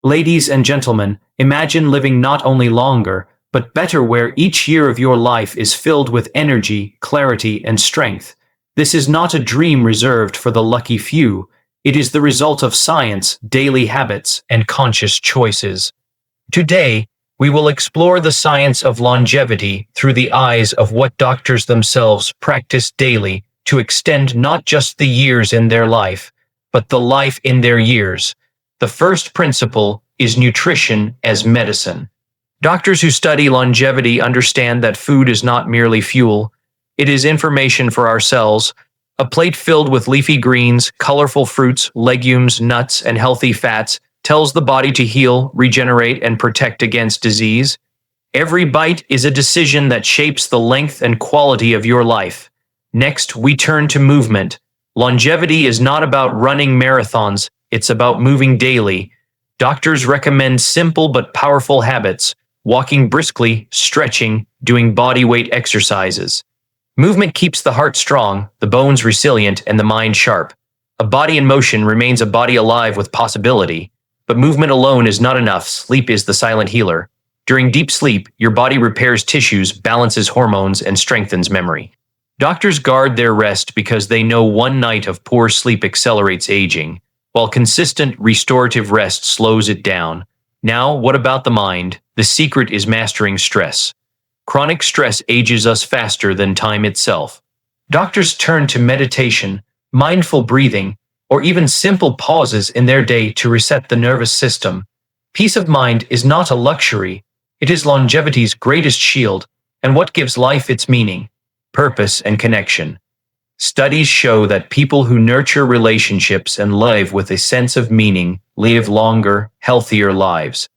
Ladies and gentlemen, imagine living not only longer, but better, where each year of your life is filled with energy, clarity, and strength. This is not a dream reserved for the lucky few. It is the result of science, daily habits, and conscious choices. Today, we will explore the science of longevity through the eyes of what doctors themselves practice daily to extend not just the years in their life, but the life in their years. The first principle is nutrition as medicine. Doctors who study longevity understand that food is not merely fuel, it is information for our cells. A plate filled with leafy greens, colorful fruits, legumes, nuts, and healthy fats tells the body to heal, regenerate, and protect against disease. Every bite is a decision that shapes the length and quality of your life. Next, we turn to movement. Longevity is not about running marathons, it's about moving daily. Doctors recommend simple but powerful habits: walking briskly, stretching, doing body weight exercises. Movement keeps the heart strong, the bones resilient, and the mind sharp. A body in motion remains a body alive with possibility. But movement alone is not enough. Sleep is the silent healer. During deep sleep, your body repairs tissues, balances hormones, and strengthens memory. Doctors guard their rest because they know one night of poor sleep accelerates aging, while consistent restorative rest slows it down. Now, what about the mind? The secret is mastering stress. Chronic stress ages us faster than time itself. Doctors turn to meditation, mindful breathing, or even simple pauses in their day to reset the nervous system. Peace of mind is not a luxury, it is longevity's greatest shield, and what gives life its meaning, purpose, and connection. Studies show that people who nurture relationships and live with a sense of meaning live longer, healthier lives.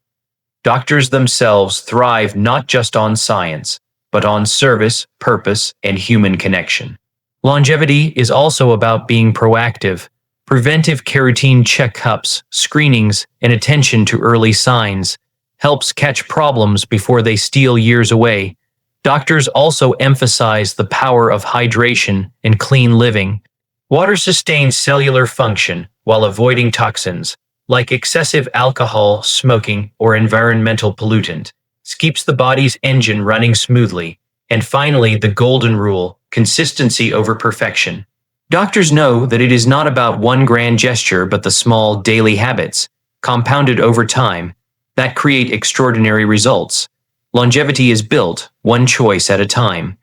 Doctors themselves thrive not just on science, but on service, purpose, and human connection. Longevity is also about being proactive. Preventive routine checkups, screenings, and attention to early signs helps catch problems before they steal years away. Doctors also emphasize the power of hydration and clean living. Water sustains cellular function while avoiding toxins, like excessive alcohol, smoking, or environmental pollutant. This keeps the body's engine running smoothly. And finally, the golden rule: consistency over perfection. Doctors know that it is not about one grand gesture, but the small daily habits, compounded over time, that create extraordinary results. Longevity is built one choice at a time.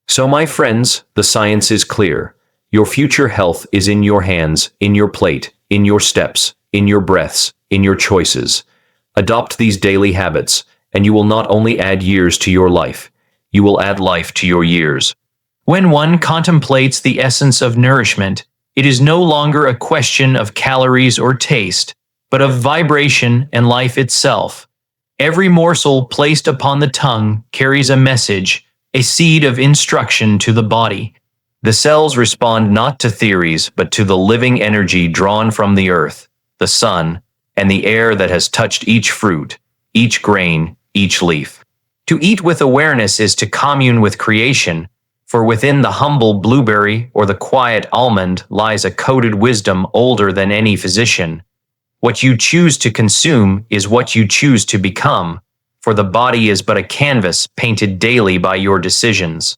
So, my friends, the science is clear. Your future health is in your hands, in your plate, in your steps, in your breaths, in your choices. Adopt these daily habits, and you will not only add years to your life, you will add life to your years. When one contemplates the essence of nourishment, it is no longer a question of calories or taste, but of vibration and life itself. Every morsel placed upon the tongue carries a message, a seed of instruction to the body. The cells respond not to theories, but to the living energy drawn from the earth, the sun, and the air that has touched each fruit, each grain, each leaf. To eat with awareness is to commune with creation, for within the humble blueberry or the quiet almond lies a coded wisdom older than any physician. What you choose to consume is what you choose to become, for the body is but a canvas painted daily by your decisions.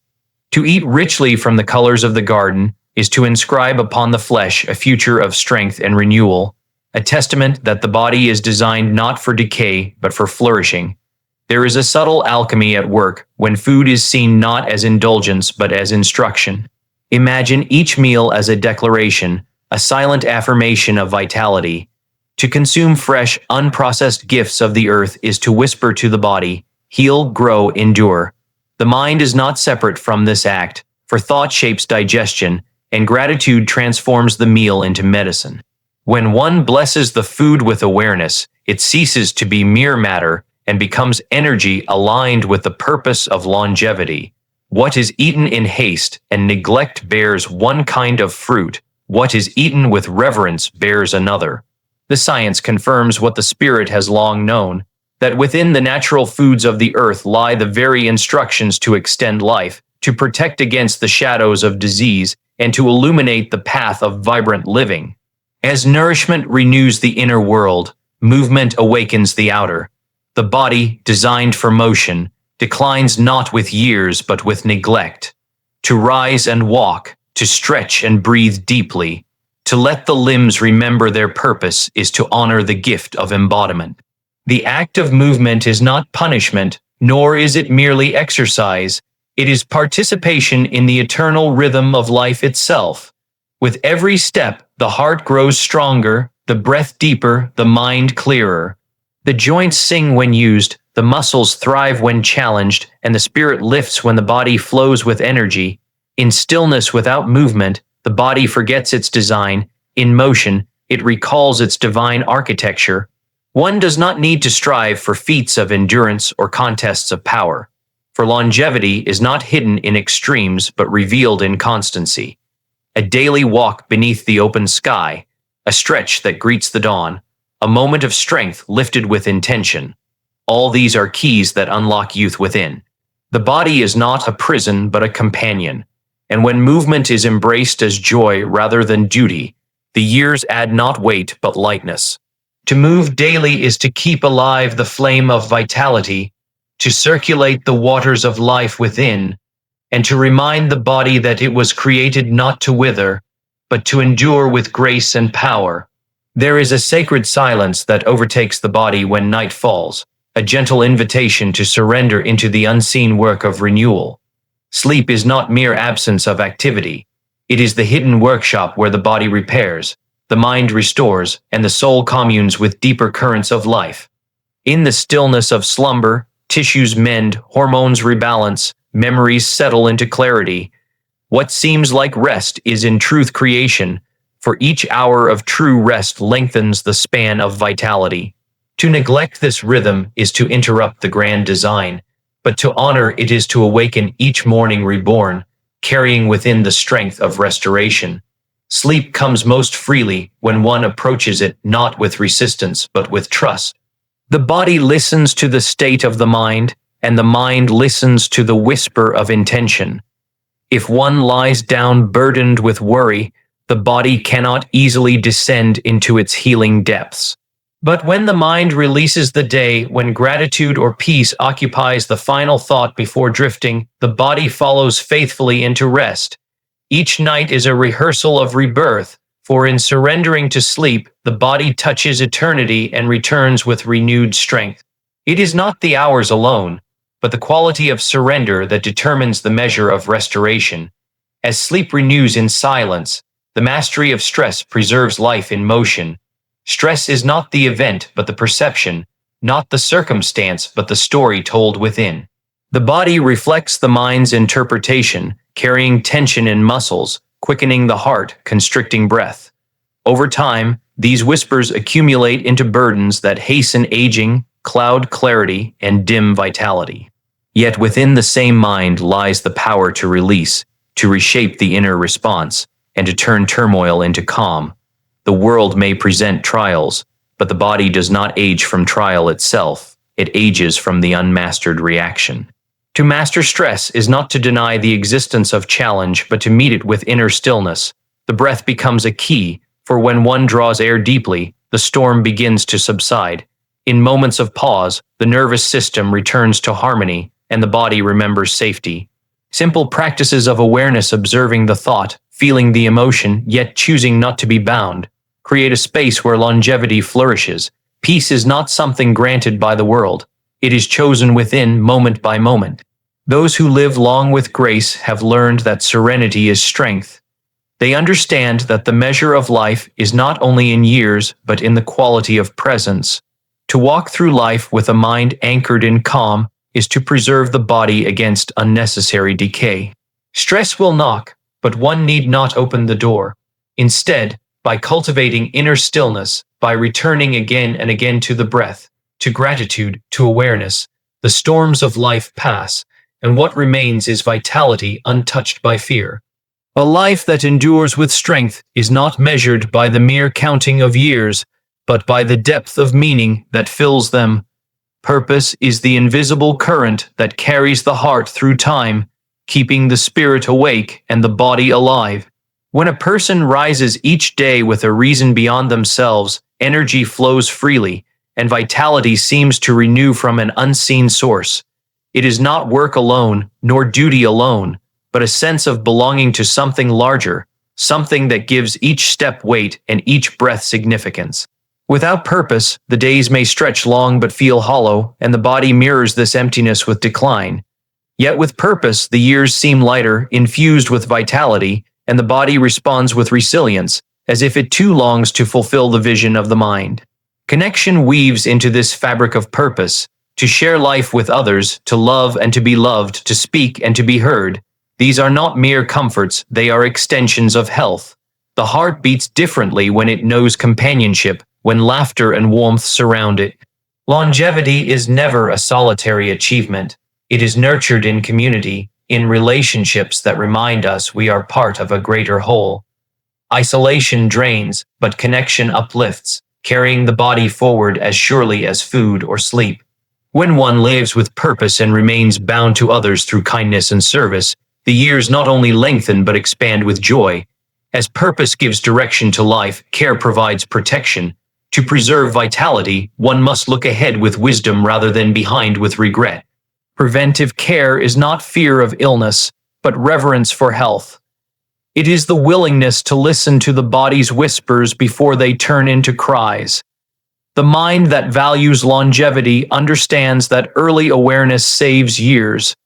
To eat richly from the colors of the garden is to inscribe upon the flesh a future of strength and renewal, a testament that the body is designed not for decay but for flourishing. There is a subtle alchemy at work when food is seen not as indulgence but as instruction. Imagine each meal as a declaration, a silent affirmation of vitality. To consume fresh, unprocessed gifts of the earth is to whisper to the body, heal, grow, endure. The mind is not separate from this act, for thought shapes digestion, and gratitude transforms the meal into medicine. When one blesses the food with awareness, it ceases to be mere matter and becomes energy aligned with the purpose of longevity. What is eaten in haste and neglect bears one kind of fruit. What is eaten with reverence bears another. The science confirms what the spirit has long known, that within the natural foods of the earth lie the very instructions to extend life, to protect against the shadows of disease, and to illuminate the path of vibrant living. As nourishment renews the inner world, Movement awakens the outer. The body, designed for motion, declines not with years but with neglect. To rise and walk, to stretch and breathe deeply, to let the limbs remember their purpose is to honor the gift of embodiment. The act of movement is not punishment, nor is it merely exercise. It is participation in the eternal rhythm of life itself. With every step, the heart grows stronger, the breath deeper, the mind clearer. The joints sing when used, the muscles thrive when challenged, and the spirit lifts when the body flows with energy. In stillness without movement, the body forgets its design. In motion, it recalls its divine architecture. One does not need to strive for feats of endurance or contests of power, for longevity is not hidden in extremes but revealed in constancy. A daily walk beneath the open sky, a stretch that greets the dawn, a moment of strength lifted with intention. All these are keys that unlock youth within. The body is not a prison but a companion, and when movement is embraced as joy rather than duty, the years add not weight but lightness. To move daily is to keep alive the flame of vitality, to circulate the waters of life within, and to remind the body that it was created not to wither, but to endure with grace and power. There is a sacred silence that overtakes the body when night falls, a gentle invitation to surrender into the unseen work of renewal. Sleep is not mere absence of activity. It is the hidden workshop where the body repairs, the mind restores, and the soul communes with deeper currents of life. In the stillness of slumber, tissues mend, hormones rebalance, memories settle into clarity. What seems like rest is in truth creation, for each hour of true rest lengthens the span of vitality. To neglect this rhythm is to interrupt the grand design, but to honor it is to awaken each morning reborn, carrying within the strength of restoration. Sleep comes most freely when one approaches it not with resistance but with trust. The body listens to the state of the mind, and the mind listens to the whisper of intention. If one lies down burdened with worry, the body cannot easily descend into its healing depths. But when the mind releases the day, when gratitude or peace occupies the final thought before drifting, the body follows faithfully into rest. Each night is a rehearsal of rebirth, for in surrendering to sleep, the body touches eternity and returns with renewed strength. It is not the hours alone, but the quality of surrender that determines the measure of restoration. As sleep renews in silence, the mastery of stress preserves life in motion. Stress is not the event but the perception, not the circumstance but the story told within. The body reflects the mind's interpretation, carrying tension in muscles, quickening the heart, constricting breath. Over time, these whispers accumulate into burdens that hasten aging, cloud clarity, and dim vitality. Yet within the same mind lies the power to release, to reshape the inner response, and to turn turmoil into calm. The world may present trials, but the body does not age from trial itself. It ages from the unmastered reaction. To master stress is not to deny the existence of challenge, but to meet it with inner stillness. The breath becomes a key, for when one draws air deeply, the storm begins to subside. In moments of pause, the nervous system returns to harmony, and the body remembers safety. Simple practices of awareness, observing the thought, feeling the emotion, yet choosing not to be bound, create a space where longevity flourishes. Peace is not something granted by the world. It is chosen within, moment by moment. Those who live long with grace have learned that serenity is strength. They understand that the measure of life is not only in years, but in the quality of presence. To walk through life with a mind anchored in calm is to preserve the body against unnecessary decay. Stress will knock, but one need not open the door. Instead, by cultivating inner stillness, by returning again and again to the breath, to gratitude, to awareness, the storms of life pass, and what remains is vitality untouched by fear. A life that endures with strength is not measured by the mere counting of years, but by the depth of meaning that fills them. Purpose is the invisible current that carries the heart through time, keeping the spirit awake and the body alive. When a person rises each day with a reason beyond themselves, energy flows freely, and vitality seems to renew from an unseen source. It is not work alone, nor duty alone, but a sense of belonging to something larger, something that gives each step weight and each breath significance. Without purpose, the days may stretch long but feel hollow, and the body mirrors this emptiness with decline. Yet with purpose, the years seem lighter, infused with vitality, and the body responds with resilience, as if it too longs to fulfill the vision of the mind. Connection weaves into this fabric of purpose, to share life with others, to love and to be loved, to speak and to be heard. These are not mere comforts, they are extensions of health. The heart beats differently when it knows companionship, when laughter and warmth surround it. Longevity is never a solitary achievement. It is nurtured in community, in relationships that remind us we are part of a greater whole. Isolation drains, but connection uplifts, carrying the body forward as surely as food or sleep. When one lives with purpose and remains bound to others through kindness and service, the years not only lengthen but expand with joy. As purpose gives direction to life, care provides protection. To preserve vitality, one must look ahead with wisdom rather than behind with regret. Preventive care is not fear of illness, but reverence for health. It is the willingness to listen to the body's whispers before they turn into cries. The mind that values longevity understands that early awareness saves years,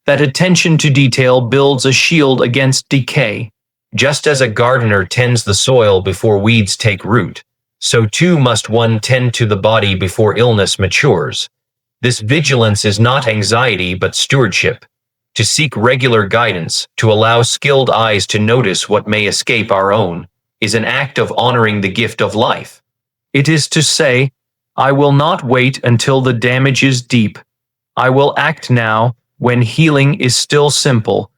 that attention to detail builds a shield against decay. Just as a gardener tends the soil before weeds take root, so too must one tend to the body before illness matures. This vigilance is not anxiety but stewardship. To seek regular guidance, to allow skilled eyes to notice what may escape our own, is an act of honoring the gift of life. It is to say, I will not wait until the damage is deep. I will act now, when healing is still simple.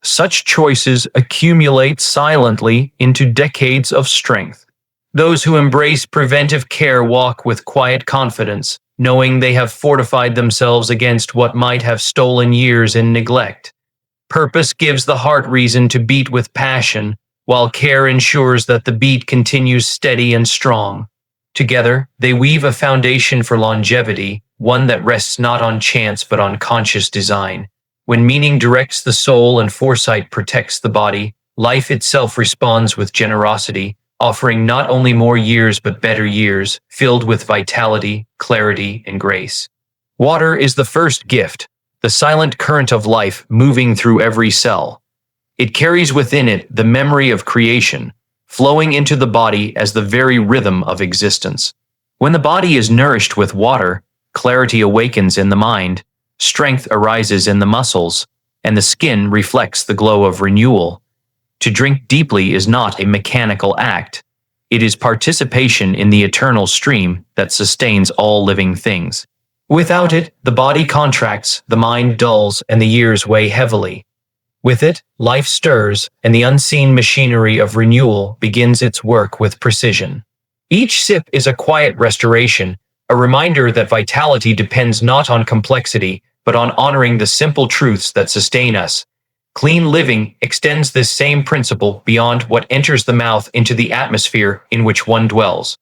Such choices accumulate silently into decades of strength. Those who embrace preventive care walk with quiet confidence, knowing they have fortified themselves against what might have stolen years in neglect. Purpose gives the heart reason to beat with passion, while care ensures that the beat continues steady and strong. Together, they weave a foundation for longevity, one that rests not on chance but on conscious design. When meaning directs the soul and foresight protects the body, life itself responds with generosity, offering not only more years but better years, filled with vitality, clarity, and grace. Water is the first gift, the silent current of life moving through every cell. It carries within it the memory of creation, flowing into the body as the very rhythm of existence. When the body is nourished with water, clarity awakens in the mind, strength arises in the muscles, and the skin reflects the glow of renewal. To drink deeply is not a mechanical act. It is participation in the eternal stream that sustains all living things. Without it, the body contracts, the mind dulls, and the years weigh heavily. With it, life stirs, and the unseen machinery of renewal begins its work with precision. Each sip is a quiet restoration, a reminder that vitality depends not on complexity, but on honoring the simple truths that sustain us. Clean living extends this same principle beyond what enters the mouth into the atmosphere in which one dwells.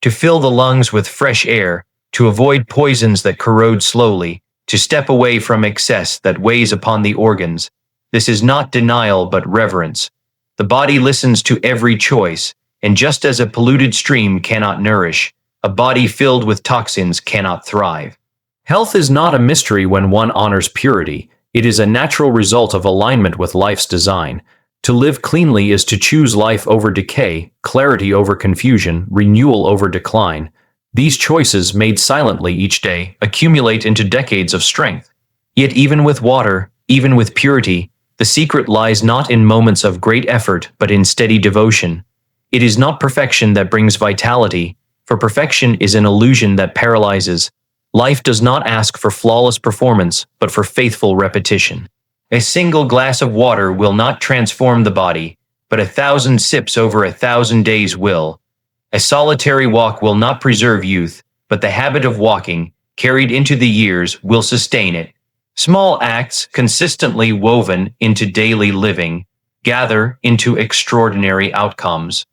To fill the lungs with fresh air, to avoid poisons that corrode slowly, to step away from excess that weighs upon the organs. This is not denial but reverence. The body listens to every choice, and just as a polluted stream cannot nourish, a body filled with toxins cannot thrive. Health is not a mystery when one honors purity. It is a natural result of alignment with life's design. To live cleanly is to choose life over decay, clarity over confusion, renewal over decline. These choices, made silently each day, accumulate into decades of strength. Yet even with water, even with purity, the secret lies not in moments of great effort, but in steady devotion. It is not perfection that brings vitality, for perfection is an illusion that paralyzes. Life does not ask for flawless performance, but for faithful repetition. A single glass of water will not transform the body, but 1,000 sips over 1,000 days will. A solitary walk will not preserve youth, but the habit of walking, carried into the years, will sustain it. Small acts, consistently woven into daily living, gather into extraordinary outcomes.